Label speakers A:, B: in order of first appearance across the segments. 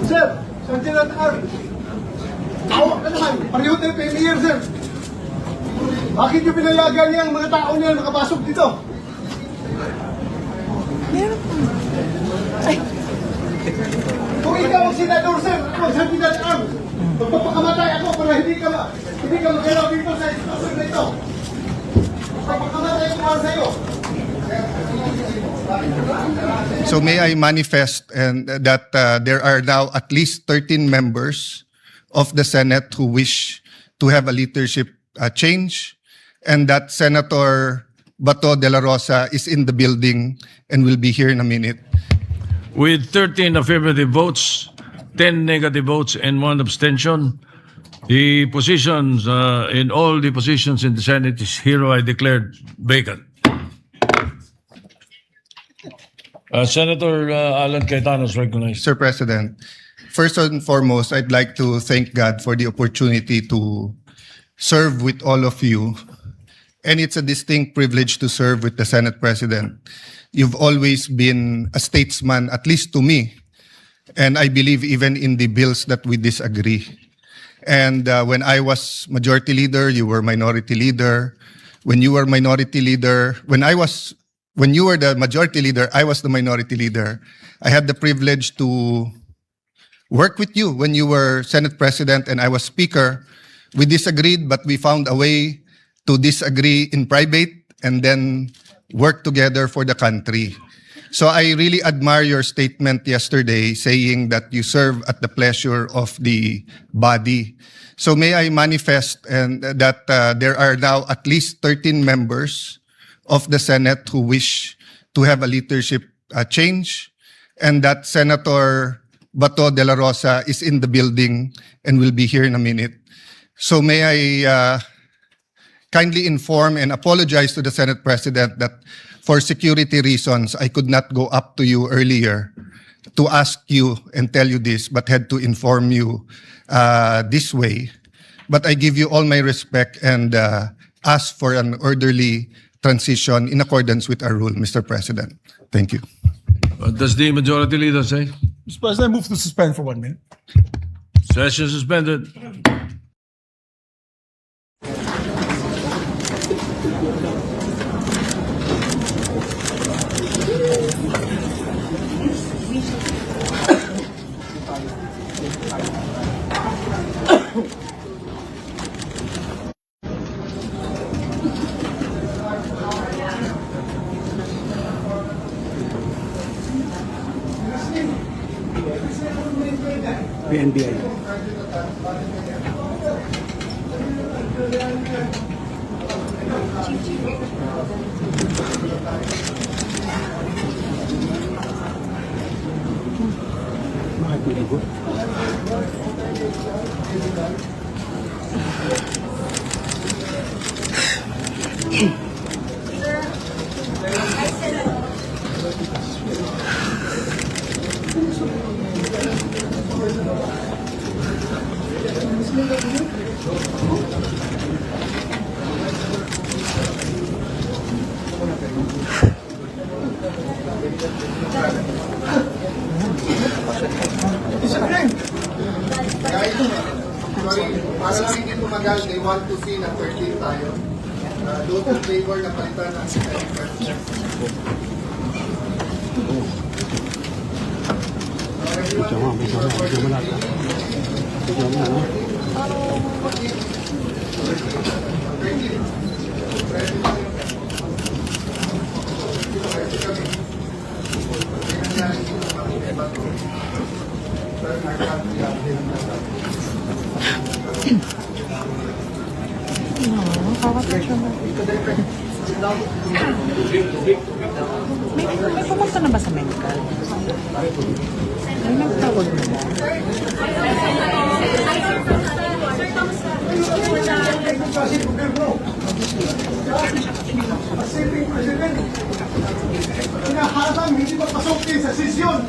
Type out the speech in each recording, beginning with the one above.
A: Sir, Lieutenant R. Hawak ka naman. Pareho tayo premier, sir. Bakit yung pinayagan niya ang mga tao niya nakapasok dito? Kung ikaw ang senador, sir, ako ang Lieutenant R. Magpapakamatay ako para hindi ka magalaw dito sa istasyon na ito. Magpapakamatay ako para sa'yo.
B: So may I manifest and that there are now at least 13 members of the Senate who wish to have a leadership change, and that Senator Bato de la Rosa is in the building and will be here in a minute.
C: With 13 affirmative votes, 10 negative votes, and 1 abstention, the positions in all the positions in the Senate is hereby declared vacant. Senator Alan Cayetano is recognized.
B: Sir President, first and foremost, I'd like to thank God for the opportunity to serve with all of you. And it's a distinct privilege to serve with the Senate President. You've always been a statesman, at least to me. And I believe even in the bills that we disagree. And when I was majority leader, you were minority leader. When you were minority leader, when you were the majority leader, I was the minority leader. I had the privilege to work with you when you were Senate President and I was Speaker. We disagreed, but we found a way to disagree in private and then work together for the country. So I really admire your statement yesterday saying that you serve at the pleasure of the body. So may I manifest and that there are now at least 13 members of the Senate who wish to have a leadership change, and that Senator Bato de la Rosa is in the building and will be here in a minute. So may I kindly inform and apologize to the Senate President that for security reasons, I could not go up to you earlier to ask you and tell you this, but had to inform you this way. But I give you all my respect and ask for an orderly transition in accordance with our rule, Mr. President. Thank you.
C: What does the majority leader say?
A: Mr. President, I move to suspend for 1 minute.
C: Session suspended.
D: PNBI. Bakit niligot?
B: Para lang hindi tumagal, they want to see na 13 tayo. Those in favor na palitan ang Senate President.
E: May pumunta na ba sa medical? May nagtawag na ba?
A: Hinaharang, hindi mapasok sa sesyon.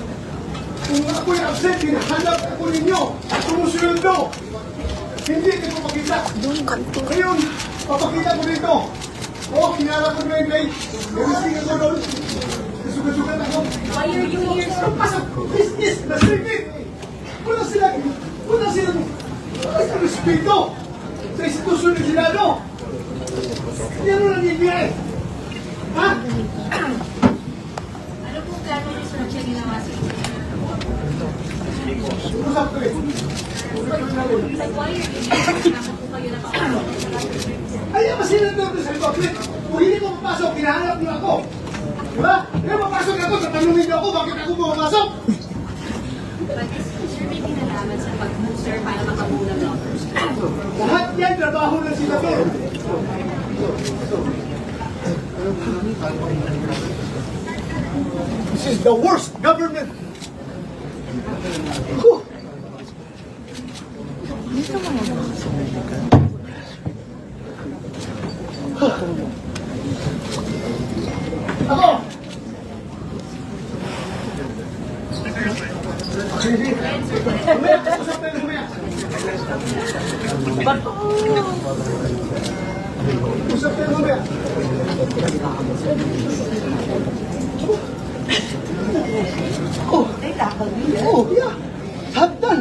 A: Kung ako'y absent, hinahanap ako ninyo. Sumusundo. Hindi ko makita. Ngayon, papakita ko dito. Kinala ko na yung late. Nagising ako doon. Nasugat-sugat ako.
F: Why are you here, sir?
A: Pasok! Business! Nasipit! respeto sa institusyon ng Senado. Yan ang nangyayari. Ha?
F: Ano po plano ng sunod siya ginawa sa inyo?
A: Usap ko eh.
F: Like, why you're doing it? Bakit po kayo napapasok?
A: Ay, kasi nandun sa public. Kung hindi ko papasok, hinahanap niyo ako. Diba? Kaya papasok ako, tatanungin niyo ako, bakit ako pumapasok?
F: But is there may kinalaman sa pag-booster para makabulang numbers?
A: Lahat yan, trabaho ng sila ko. This is the worst government. Whew.
E: Dito mo naman sa medical.
A: Ako! Sige. Mamaya, usap tayo mamaya. Usap tayo mamaya. Oh, yeah. Hagdan.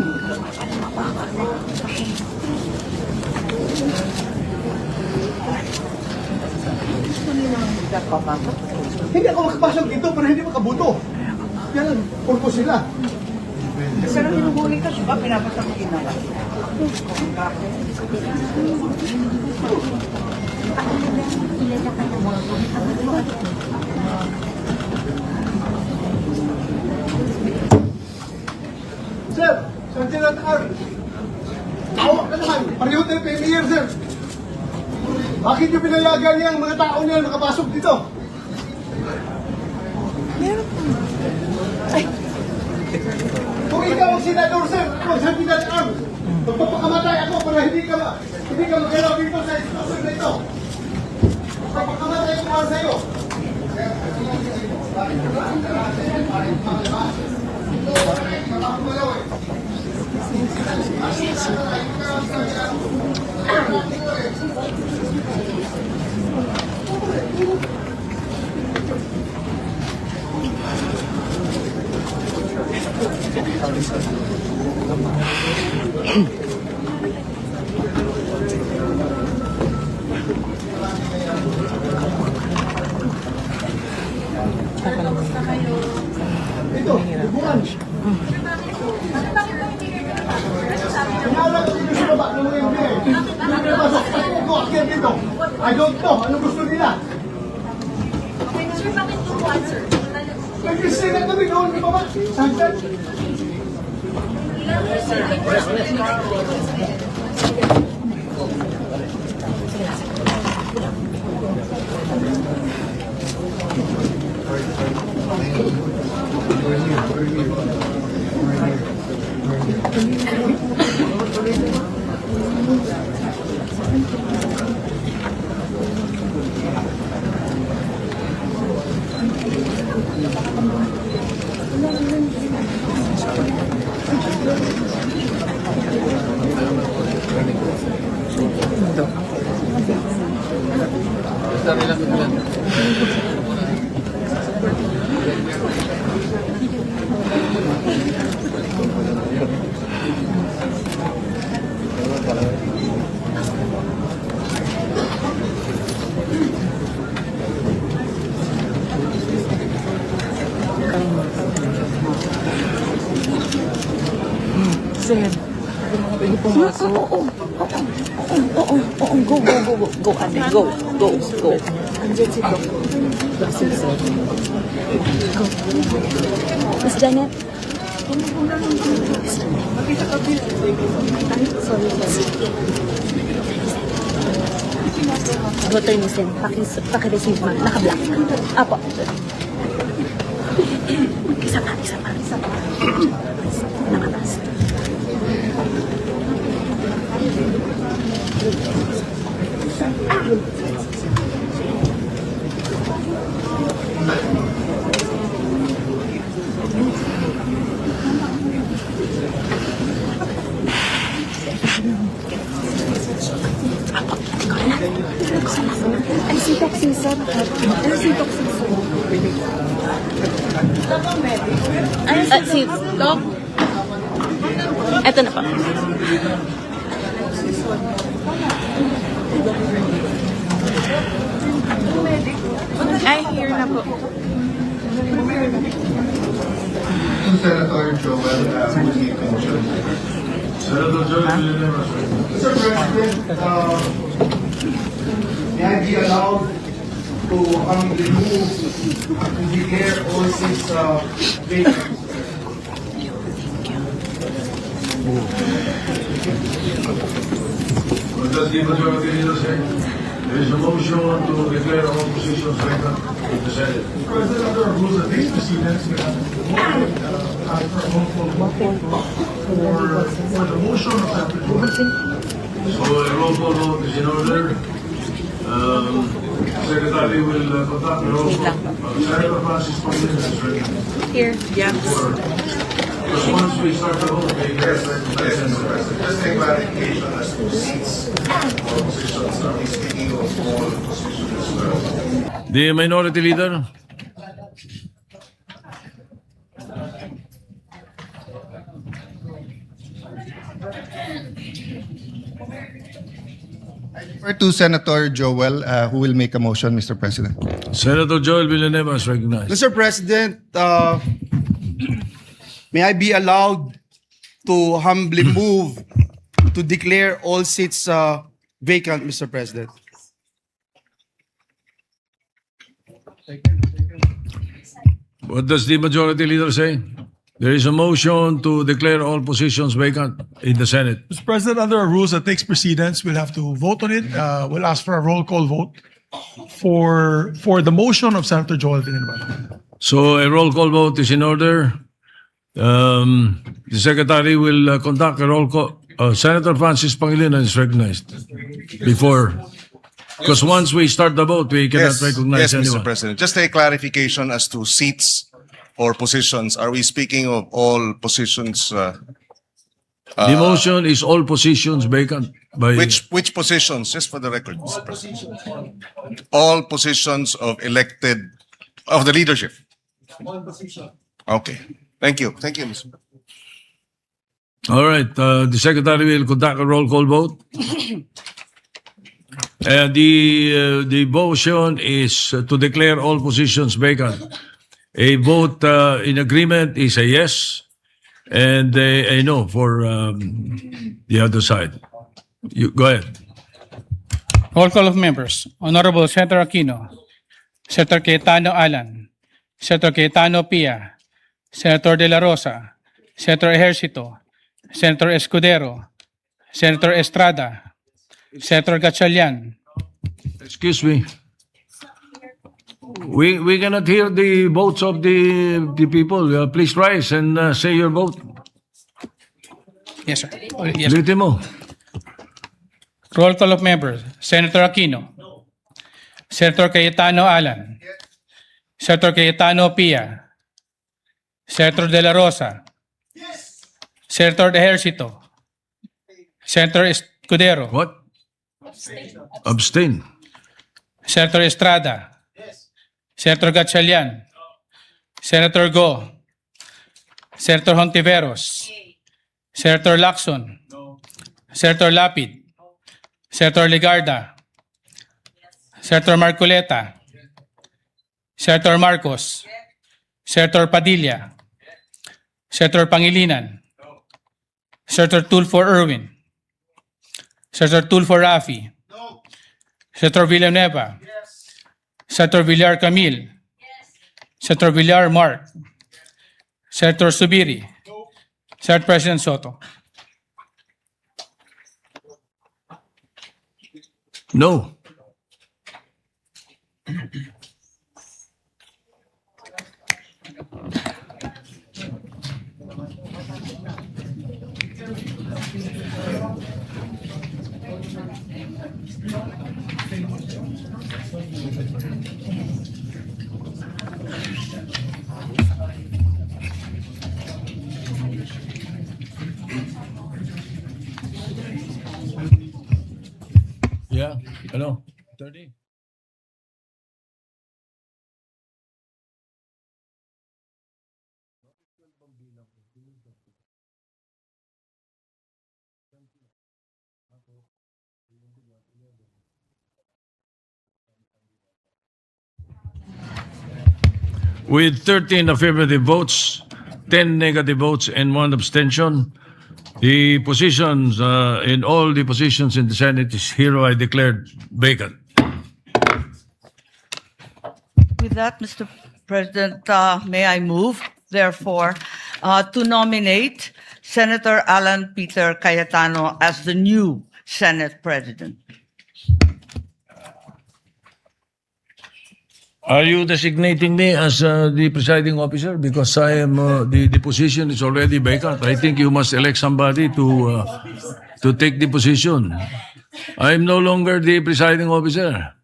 A: Hindi ako makapasok dito para hindi makabuto. Yan ang purpose nila.
G: Pero pinuhuli ka, diba? Pinapatakin na ka.
A: Sir, Sergeant R. Tawag ka naman. Pareho tayo premier, sir. Bakit yung pinayagan niya ang mga tao niya nakapasok dito? Kung ikaw ang senador, sir, ako ang Sergeant R. Magpapakamatay ako para hindi ka magalaw dito sa institusyon na ito. Magpapakamatay ako para sa'yo. Ito, bukan. Pinala ko dito sa baba ng mga NBA. Pinapasok ko akyat dito. I don't know. Anong gusto nila?
F: Okay, sir, bakit po sir?
A: Nag-isay na kami doon sa baba. Sagdan.
F: Ilang
E: Sir. Pwede pumasok. Oo. Go, go, go, go. Go, ate. Go, go, go. Andiyan si Doc. Sige, sir. Go. Miss Janet. Sorry, sorry. Voter ni Sen. Paki-receive mo. Naka-black. Apo. Isa pa. Nakatas. Ay, si Toxin, Ano si Toxin, si Doc? Eto na pa. Ay, here na po.
B: Senator Joel will make a motion.
C: Senator Joel Villanueva.
A: Mr. President, may I be allowed to remove and declare all six vacant?
C: What does the majority leader say? There is a motion to declare all positions vacant in the Senate.
A: President, under our rules of these proceedings, we have to vote for a roll call vote for the motion of Senator Joel.
C: So a roll call vote is in order. Secretary will conduct the roll call. Senator Francis Pangilinan is ready.
E: Here. Yeah.
C: Because once we start the vote, we get
B: Just a clarification as to seats or positions. Are we speaking of all positions as well?
C: the minority leader.
B: Or to Senator Joel, who will make a motion, Mr. President.
C: Senator Joel Villanueva is recognized.
H: Mr. President, may I be allowed to humbly move to declare all seats vacant, Mr. President?
C: What does the majority leader say? There is a motion to declare all positions vacant in the Senate.
I: Mr. President, under our rules that takes precedence, we'll have to vote on it. We'll ask for a roll call vote for the motion of Senator Joel Villanueva.
C: So a roll call vote is in order. The Secretary will conduct a roll call. Senator Francis Pangilinan is recognized before. Because once we start the vote, we cannot recognize
J: yes, Mr.
C: anyone.
J: President. Just a clarification as to seats or positions. Are we speaking of all positions?
C: The motion is all positions vacant by
J: Which positions? Just for the record, Mr. President. All positions of elected of the leadership. Okay. Thank you. Thank you, Mr.
C: All right. The Secretary will conduct a roll call vote. The motion is to declare all positions vacant. A vote in agreement is a yes, and a no for the other side. You go ahead.
K: Roll call of members. Honorable Senator Aquino, Senator Cayetano Alan, Senator Cayetano Pia, Senator De La Rosa, Senator Ejercito, Senator Escudero, Senator Estrada, Senator Gatchalian,
C: Excuse me. We cannot hear the votes of the people. Please rise and say your vote.
K: yes sir. Yes.
C: Ulitin mo.
K: Roll call of members. Senator Aquino, Senator Cayetano Alan, Senator Cayetano Pia, Senator De La Rosa, Senator Ejercito, Senator Escudero,
C: What? Abstain.
K: Senator Estrada, Senator Gatchalian, Senator Go, Senator Hontiveros, Senator Lacson, Senator Lapid, Senator Ligarda, Senator Marcoleta, Senator Marcos, Senator Padilla, Senator Pangilinan, Senator Tulfo Erwin, Senator Tulfo Rafi, Senator Villanueva, Senator Villar Camille, Senator Villar Mark, Senator Subiri, Senate President Soto.
C: No. Yeah. Hello. 30. With 13 affirmative votes, 10 negative votes, and 1 abstention, the positions in all the positions in the Senate is hereby declared vacant.
G: With that, Mr. President, may I move, therefore, to nominate Senator Alan Peter Cayetano as the new Senate President.
C: Are you designating me as the presiding officer? Because I am the position is already vacant. I think you must elect somebody to take the position. I am no longer the presiding officer.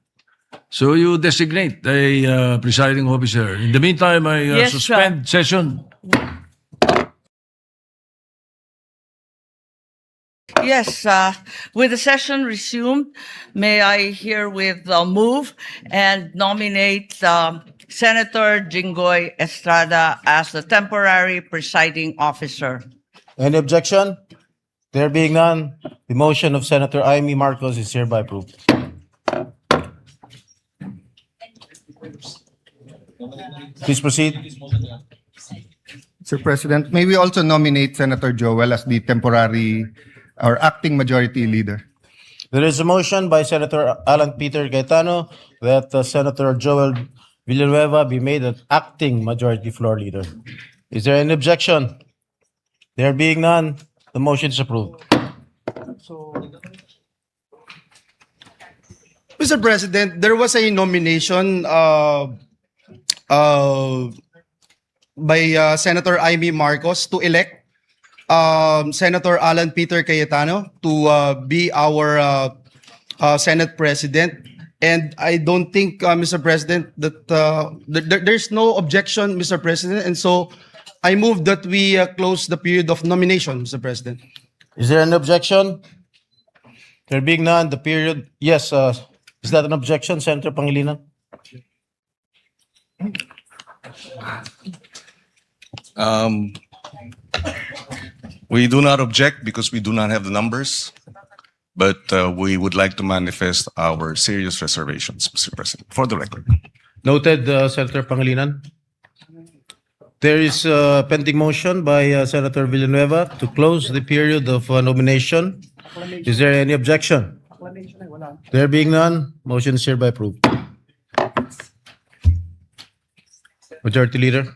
C: So you designate a presiding officer. In the meantime, I
G: Yes, sir.
C: suspend session.
G: Yes, with the session resumed, may I herewith move and nominate Senator Jinggoy Estrada as the temporary presiding officer.
D: Any objection? There being none, the motion of Senator Amy Marcos is hereby approved. Please proceed.
B: Mr. President, may we also nominate Senator Joel as the temporary or acting majority leader?
D: There is a motion by Senator Alan Peter Cayetano that Senator Joel Villanueva be made an acting majority floor leader. Is there any objection? There being none, the motion is approved.
H: Mr. President, there was a nomination by Senator Amy Marcos to elect Senator Alan Peter Cayetano to be our Senate President. And I don't think, Mr. President, that there's no objection, Mr. President. And so I move that we close the period of nomination, Mr. President.
D: Is there an objection? There being none, the period, yes, is that an objection, Senator Pangilinan?
J: We do not object because we do not have the numbers, but we would like to manifest our serious reservations, Mr. President, for the record.
D: Noted, Senator Pangilinan. There is a pending motion by Senator Villanueva to close the period of nomination. Is there any objection? There being none, motion is hereby approved. Majority Leader.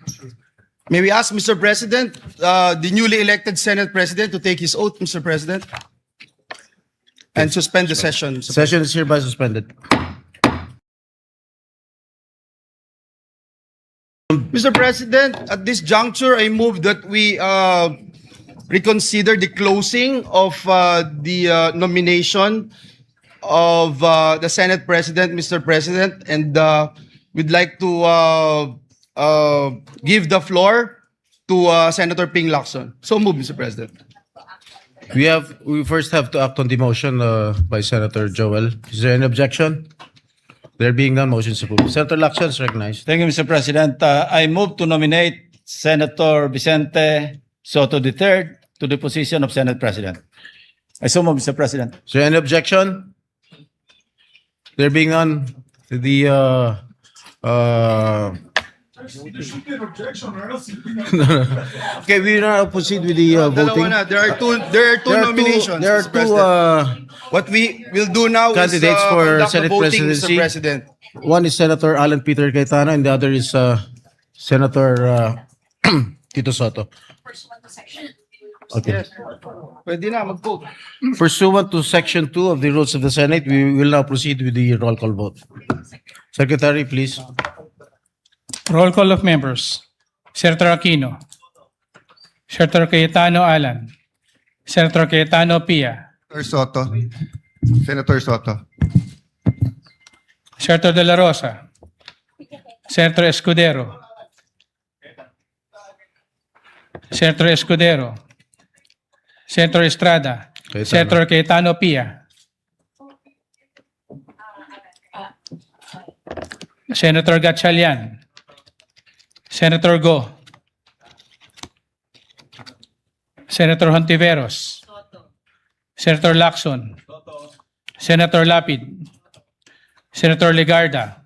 H: May we ask, Mr. President, the newly elected Senate President to take his oath, Mr. President, and suspend the session. Mr.
D: Session is hereby suspended.
H: Mr. President, at this juncture, I move that we reconsider the closing of the nomination of the Senate President, Mr. President, and we'd like to give the floor to Senator Ping Lacson. So move, Mr. President.
D: We first have to act on the motion by Senator Joel. Is there any objection? There being none, motion is approved. Senator Lacson is recognized.
L: Thank you, Mr. President. I move to nominate Senator Vicente Soto III to the position of Senate President. I so move, Mr. President.
D: Is there any objection? There being none, the
I: There should be an objection or else.
D: okay, we now proceed with the voting.
H: Dalawa na. There are two nominations,
D: There are
H: Mr.
D: two
H: President. What we will do now
D: candidates
H: is
D: for
H: conduct the
D: Senate
H: voting,
D: presidency.
H: Mr. President.
D: One is Senator Alan Peter Cayetano and the other is Senator Tito Soto. Okay.
H: Pwede na, mag-vote.
D: Pursuant to Section 2 of the Rules of the Senate, we will now proceed with the roll call vote. Secretary, please.
K: Roll call of members. Senator Aquino. Senator Cayetano Alan. Senator Cayetano Pia.
B: Senator Soto. Senator Soto.
K: Senator De La Rosa. Senator Escudero. Senator Escudero. Senator Estrada.
D: Cayetano.
K: Senator Cayetano Pia. Senator Gatchalian. Senator Go. Senator Hontiveros. Senator Lacson. Senator Lapid. Senator Legarda.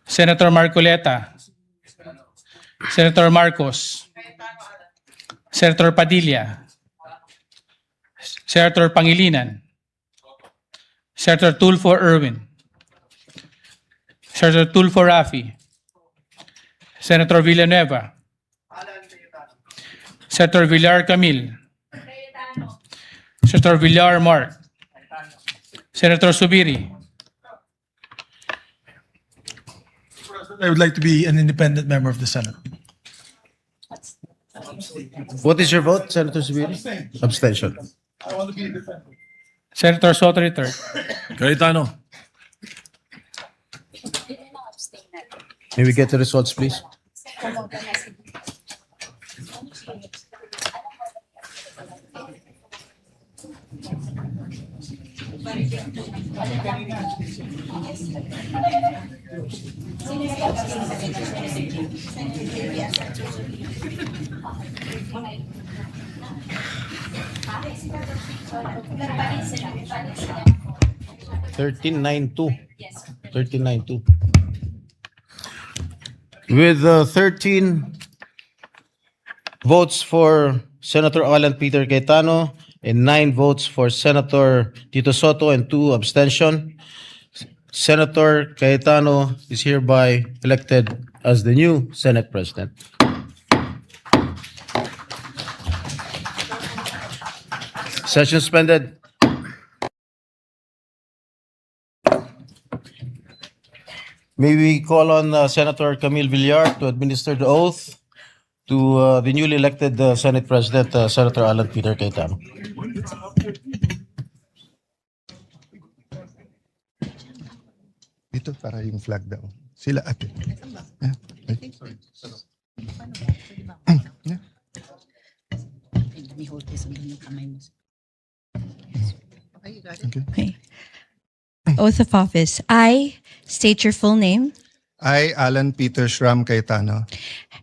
K: Senator Marcoleta. Senator Marcos, Senator Padilla, Senator Pangilinan, Senator Tulfo Erwin, Senator Tulfo Rafi, Senator Villanueva, Senator Villar Camil, Senator Villar Mark, Senator Subiri,
I: I would like to be an independent member of the Senate.
D: What is your vote, Senator Subiri? Abstention.
I: I want to be independent.
K: Senator Soto III.
C: Cayetano.
D: May we get the results, please? $13.92. $13.92. With 13 votes for Senator Alan Peter Cayetano and 9 votes for Senator Tito Soto and 2 abstention, Senator Cayetano is hereby elected as the new Senate President. Session suspended. May we call on Senator Camille Villar to administer the oath to the newly elected Senate President, Senator Alan Peter Cayetano.
B: Dito para yung flag daw. Sila ate. Yeah. Yeah.
E: Okay. Oath of office. I state your full name.
B: I, Alan Peter Shram Cayetano,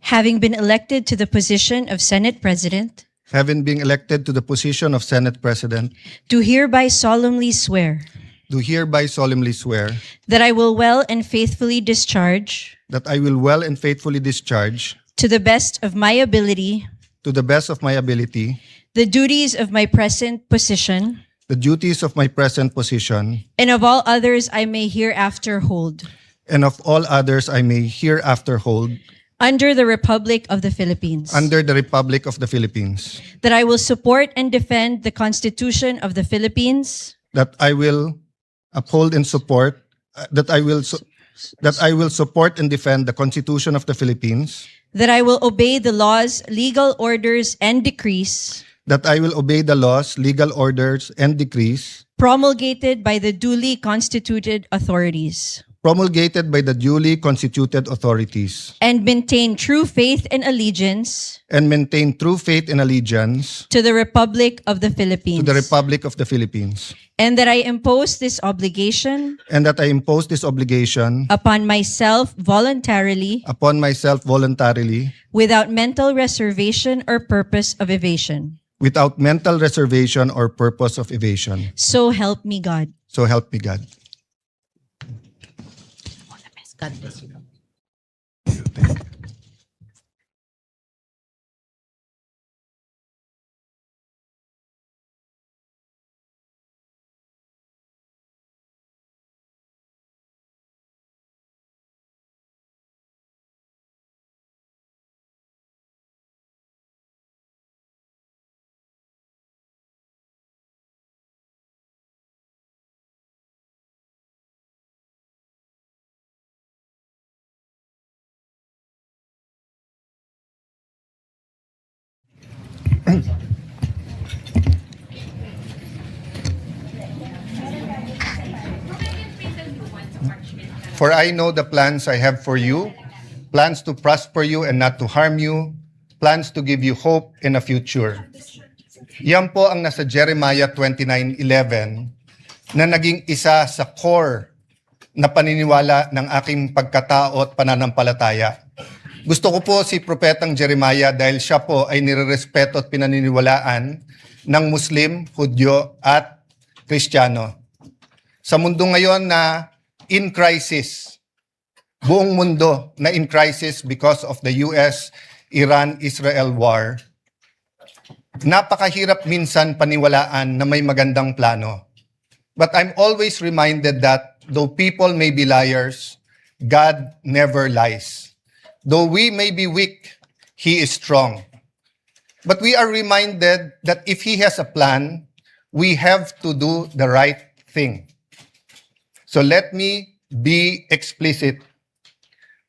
E: Having been elected to the position of Senate President,
B: having been elected to the position of Senate President,
E: do hereby solemnly swear
B: do hereby solemnly swear
E: that I will well and faithfully discharge,
B: that I will well and faithfully discharge,
E: to the best of my ability,
B: to the best of my ability,
E: the duties of my present position,
B: the duties of my present position,
E: and of all others I may hereafter hold,
B: and of all others I may hereafter hold,
E: under the Republic of the Philippines.
B: under the Republic of the Philippines,
E: That I will support and defend the Constitution of the Philippines,
B: that I will uphold and support, that I will support and defend the Constitution of the Philippines,
E: that I will obey the laws, legal orders, and decrees
B: that I will obey the laws, legal orders, and decrees
E: promulgated by the duly constituted authorities,
B: promulgated by the duly constituted authorities,
E: and maintain true faith and allegiance
B: and maintain true faith and allegiance
E: to the Republic of the Philippines.
B: to the Republic of the Philippines,
E: And that I impose this obligation
B: and that I impose this obligation
E: upon myself voluntarily,
B: upon myself voluntarily,
E: without mental reservation or purpose of evasion.
B: without mental reservation or purpose of evasion.
E: So help me God.
B: So help me God.
E: God bless you.
B: For I know the plans I have for you, plans to prosper you and not to harm you, plans to give you hope in a future. Yan po ang nasa Jeremiah 29:11 na naging isa sa core na paniniwala ng aking pagkatao at pananampalataya. Gusto ko po si Propetang Jeremiah dahil siya po ay nirerespeto at pinaniniwalaan ng Muslim, Hudyo at Kristiyano. Sa mundo ngayon na in crisis, buong mundo na in crisis because of the US-Iran-Israel war, napakahirap minsan paniwalaan na may magandang plano. But I'm always reminded that though people may be liars, God never lies. Though we may be weak, He is strong. But we are reminded that if He has a plan, we have to do the right thing. So let me be explicit.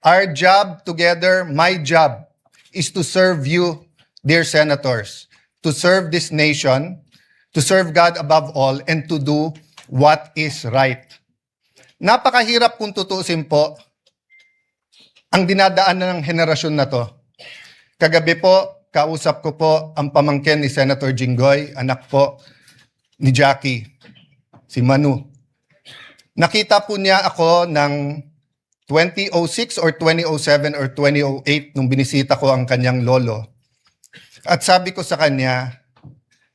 B: Our job together, my job, is to serve you, dear senators, to serve this nation, to serve God above all, and to do what is right. Napakahirap kung tutuusin po ang dinadaanan ng henerasyon na to. Kagabi po, kausap ko po ang pamangkin ni Senator Jinggoy, anak po ni Jackie, si Manu. Nakita po niya ako ng 2006 or 2007 or 2008 nung binisita ko ang kanyang lolo. At sabi ko sa kanya,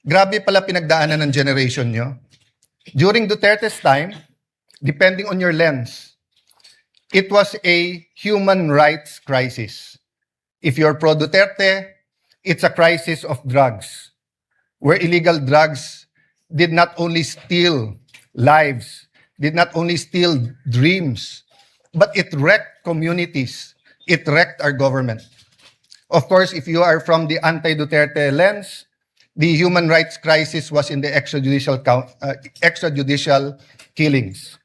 B: grabe pala pinagdaanan ng generation nyo. During Duterte's time, depending on your lens, it was a human rights crisis. If you're pro-Duterte, it's a crisis of drugs, where illegal drugs did not only steal lives, did not only steal dreams, but it wrecked communities. It wrecked our government. Of course, if you are from the anti-Duterte lens, the human rights crisis was in the extrajudicial killings.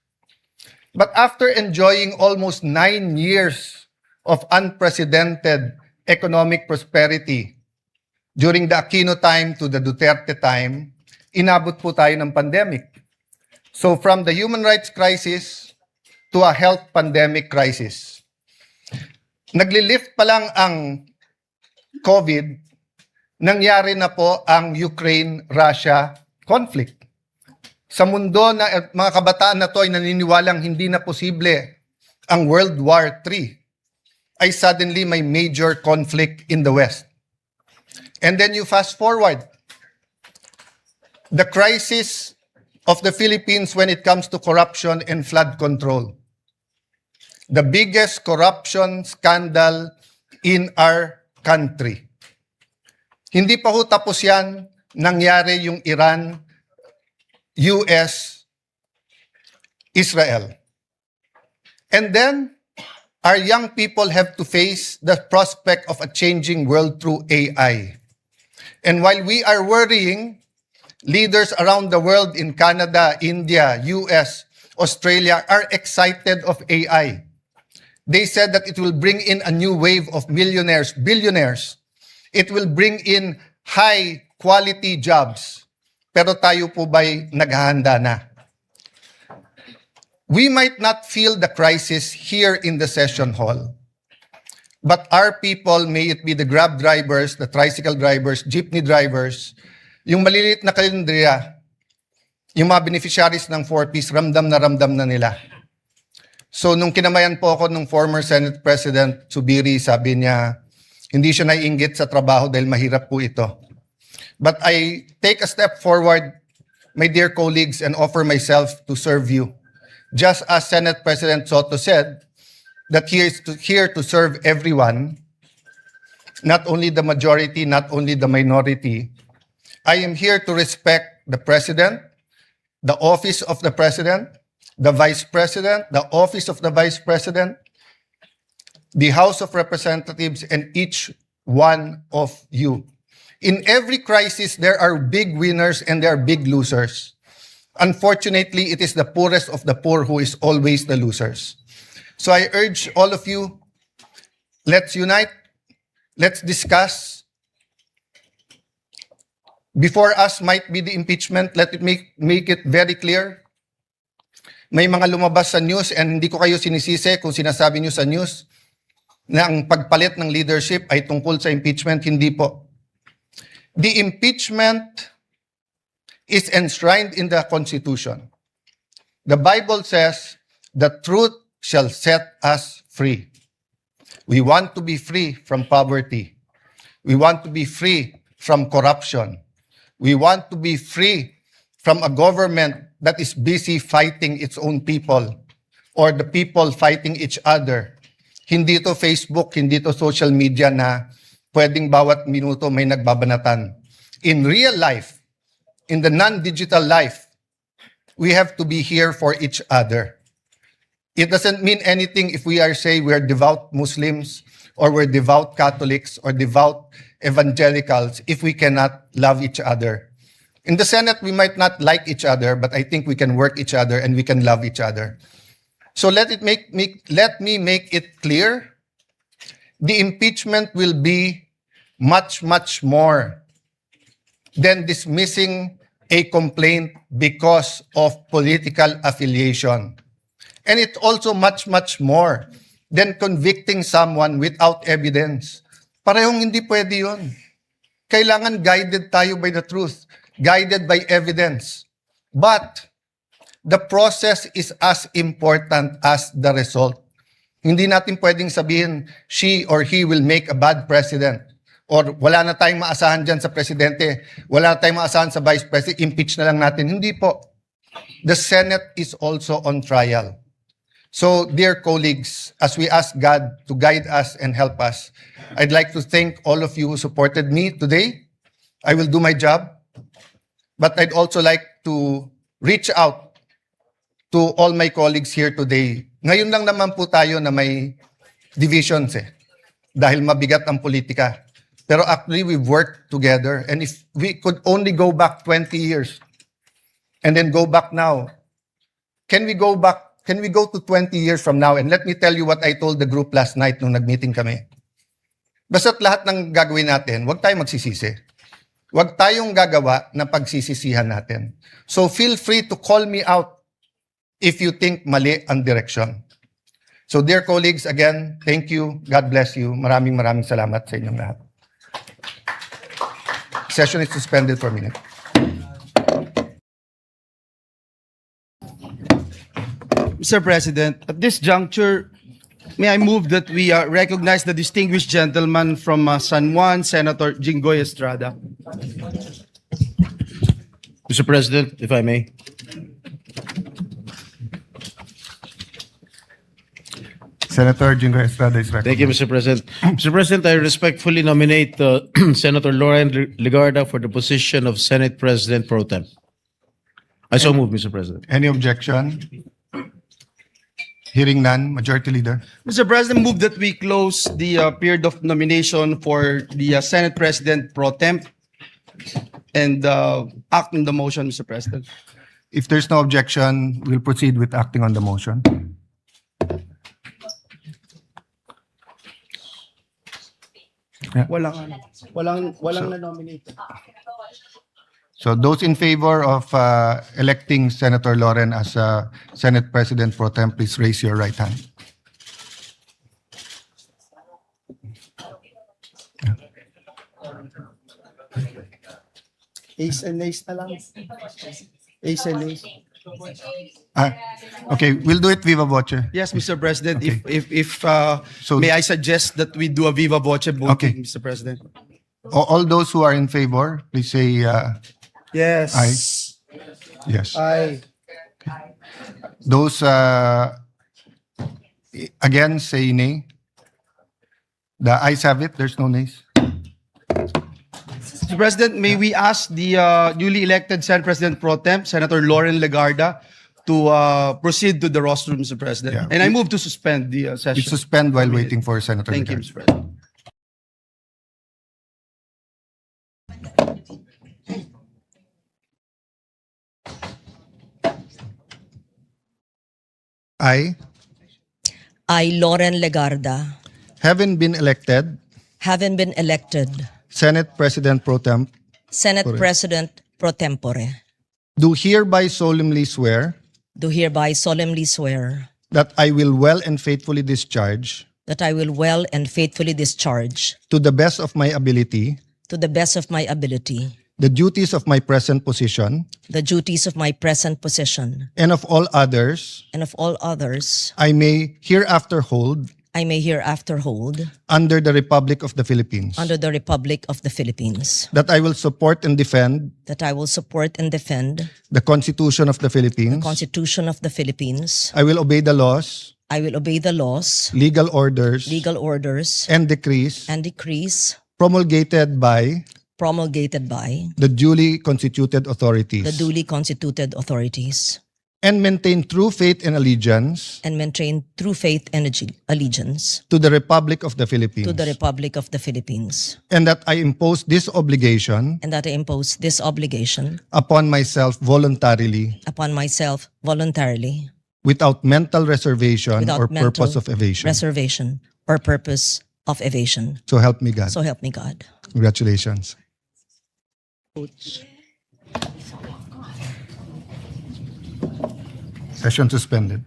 B: But after enjoying almost 9 years of unprecedented economic prosperity during the Aquino time to the Duterte time, inabot po tayo ng pandemic. So from the human rights crisis to a health pandemic crisis. Naglilift pa lang ang COVID, nangyari na po ang Ukraine-Russia conflict. Sa mundo na mga kabataan na to ay naniniwalang hindi na posible ang World War III, ay suddenly may major conflict in the West. And then you fast forward. The crisis of the Philippines when it comes to corruption and flood control. The biggest corruption scandal in our country. Hindi pa ho tapos yan, nangyari yung Iran, US, Israel. And then, our young people have to face the prospect of a changing world through AI. And while we are worrying, leaders around the world in Canada, India, US, Australia are excited of AI. They said that it will bring in a new wave of millionaires, billionaires. It will bring in high-quality jobs. Pero tayo po ba'y naghahanda na? We might not feel the crisis here in the session hall. But our people, may it be the Grab drivers, the tricycle drivers, jeepney drivers, yung maliliit na kalendriya, yung mga beneficiaries ng 4Ps, ramdam na nila. So nung kinamayan po ako ng former Senate President Subiri, sabi niya, hindi siya naiinggit sa trabaho dahil mahirap po ito. But I take a step forward, my dear colleagues, and offer myself to serve you. Just as Senate President Soto said, that he is here to serve everyone, not only the majority, not only the minority. I am here to respect the President, the office of the President, the Vice President, the office of the Vice President, the House of Representatives, and each one of you. In every crisis, there are big winners and there are big losers. Unfortunately, it is the poorest of the poor who is always the losers. So I urge all of you, let's unite, let's discuss. Before us might be the impeachment, let it make it very clear. May mga lumabas sa news and hindi ko kayo sinisisi kung sinasabi nyo sa news na ang pagpalit ng leadership ay tungkol sa impeachment. Hindi po. The impeachment is enshrined in the Constitution. The Bible says, the truth shall set us free. We want to be free from poverty. We want to be free from corruption. We want to be free from a government that is busy fighting its own people or the people fighting each other Hindi to Facebook, hindi to social media na pwedeng bawat minuto may nagbabanatan. In real life, in the non-digital life, we have to be here for each other. It doesn't mean anything if we are say we're devout Muslims or we're devout Catholics or devout evangelicals if we cannot love each other. In the Senate, we might not like each other, but I think we can work each other and we can love each other. So let me make it clear. The impeachment will be much, much more than dismissing a complaint because of political affiliation. And it's also much, much more than convicting someone without evidence. Parehong hindi pwede yun. Kailangan guided tayo by the truth, guided by evidence. But the process is as important as the result. Hindi natin pwedeng sabihin, she or he will make a bad president. Or wala na tayong maasahan dyan sa presidente, wala na tayong maasahan sa vice president, impeach na lang natin. Hindi po. The Senate is also on trial. So, dear colleagues, as we ask God to guide us and help us, I'd like to thank all of you who supported me today. I will do my job. But I'd also like to reach out to all my colleagues here today. Ngayon lang naman po tayo na may divisions dahil mabigat ang politika. Pero actually, we've worked together. And if we could only go back 20 years and then go back now, can we go to 20 years from now? And let me tell you what I told the group last night nung nag-meeting kami. Basta't lahat ng gagawin natin, huwag tayong magsisisi. Huwag tayong gagawa na pagsisisihan natin. So feel free to call me out if you think mali ang direction. So dear colleagues, again, thank you. God bless you. Maraming salamat sa inyong lahat. Session is suspended for a minute.
H: Mr. President, at this juncture, may I move that we recognize the distinguished gentleman from San Juan, Senator Jinggoy Estrada.
D: Mr. President, if I may.
B: Senator Jinggoy Estrada is recognized.
D: Thank you, Mr. President. Mr. President, I respectfully nominate Senator Lauren Legarda for the position of Senate President Pro Tem. I so move, Mr. President.
B: Any objection? Hearing none, Majority Leader.
H: Mr. President, move that we close the period of nomination for the Senate President Pro Tem and act on the motion, Mr. President.
B: If there's no objection, we'll proceed with acting on the motion.
H: Walang na-nominate.
B: So those in favor of electing Senator Lauren as Senate President Pro Tem, please raise your right hand.
H: Ace and ace na lang. Ace and ace.
B: Okay, we'll do it viva voce.
H: Yes, Mr. President,
B: Okay.
H: if
B: So-
H: may I suggest that we do a viva voce voting,
B: Okay.
H: Mr. President?
B: All those who are in favor, please say
H: Yes.
B: aye. Yes.
H: Aye.
B: Those again say nay. The ayes have it. There's no nays.
H: Mr. President, may we ask the newly elected Senate President Pro Tem, Senator Lauren Legarda, to proceed to the rostrum, Mr. President.
B: Yeah.
H: And I move to suspend the
B: We
H: session.
B: suspend while waiting for Senator.
H: Thank you,
B: Legarda.
H: Mr. President.
B: I,
E: Lauren Legarda,
B: having been elected
E: having been elected
B: Senate President Pro Tem,
E: Senate
B: Correct.
E: President pro tempore,
B: do hereby solemnly swear
E: do hereby solemnly swear
B: that I will well and faithfully discharge,
E: that I will well and faithfully discharge,
B: to the best of my ability,
E: to the best of my ability,
B: the duties of my present position,
E: the duties of my present position,
B: and of all others
E: and of all others
B: I may hereafter hold
E: I may hereafter hold
B: under the Republic of the Philippines.
E: under the Republic of the Philippines,
B: That I will support and defend
E: that I will support and defend
B: the Constitution of the
E: the
B: Philippines.
E: Constitution of the Philippines.
B: I will obey the laws
E: I will obey the laws,
B: legal orders,
E: legal orders,
B: and decrees
E: and decrees
B: promulgated by
E: the
B: duly constituted authorities,
E: duly constituted authorities,
B: and maintain true faith and allegiance
E: and maintain true faith and allegiance
B: to the Republic of the Philippines,
E: to the Republic of the Philippines,
B: and that I impose this obligation
E: and that I impose this obligation
B: upon myself voluntarily, without mental reservation
E: without
B: or
E: mental
B: purpose of evasion.
E: reservation or purpose of evasion.
B: So help me God.
E: So help me God.
B: Congratulations. Session suspended.